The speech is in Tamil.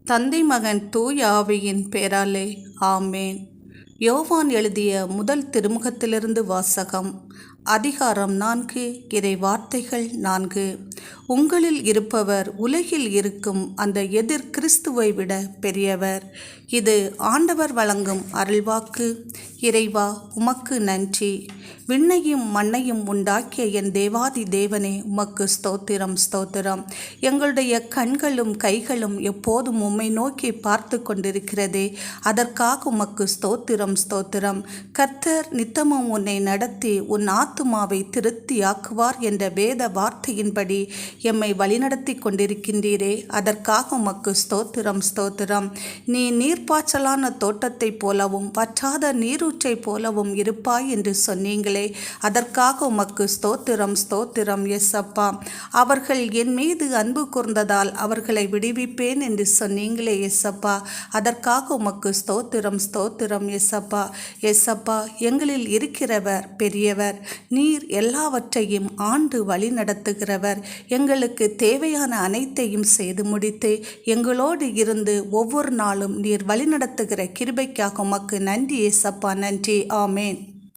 தந்தை மகன் தூய ஆவியின் பேராலே ஆமேன். யோவான் எழுதிய முதல் திருமுகத்திலிருந்து வாசகம். அதிகாரம் 4, இறை வார்த்தைகள் 4. உங்களில் இருப்பவர் உலகில் இருக்கும் அந்த எதிர் கிறிஸ்துவை விட பெரியவர். இது ஆண்டவர் வழங்கும் அருள்வாக்கு. இறைவா, உமக்கு நன்றி. விண்ணையும் மண்ணையும் உண்டாக்கிய என் தேவாதி தேவனே, உமக்கு ஸ்தோத்திரம் ஸ்தோத்திரம். எங்களுடைய கண்களும் கைகளும் எப்போதும் உம்மை நோக்கி பார்த்து கொண்டிருக்கிறதே, அதற்காக உமக்கு ஸ்தோத்திரம் ஸ்தோத்திரம். கர்த்தர் நித்தமும் உன்னை நடத்தி உன் ஆத்துமாவை திருப்தியாக்குவார் என்ற வேத வார்த்தையின்படி எம்மை வழிநடத்தி கொண்டிருக்கின்றீரே, அதற்காக உமக்கு ஸ்தோத்திரம் ஸ்தோத்திரம். நீ நீர்ப்பாய்ச்சலான தோட்டத்தைப் போலவும் வற்றாத நீரூற்றை போலவும் இருப்பாய் என்று சொன்னீங்களே, அதற்காக உமக்கு ஸ்தோத்திரம் ஸ்தோத்திரம். எஸ்அப்பா, அவர்கள் என் மீது அன்பு கூர்ந்ததால் அவர்களை விடுவிப்பேன் என்று சொன்னீங்களே எஸ்அப்பா, அதற்காக உமக்கு ஸ்தோத்திரம் ஸ்தோத்திரம். எஸ்அப்பா எஸ்அப்பா, எங்களில் இருக்கிறவர் பெரியவர். நீர் எல்லாவற்றையும் ஆண்டு வழி நடத்துகிறவர். எங்களுக்கு தேவையான அனைத்தையும் செய்து முடித்து எங்களோடு இருந்து ஒவ்வொரு நாளும் நீர் வழிநடத்துகிற கிருபைக்காக உமக்கு நன்றி எஸ்அப்பா, நன்றி. ஆமேன்.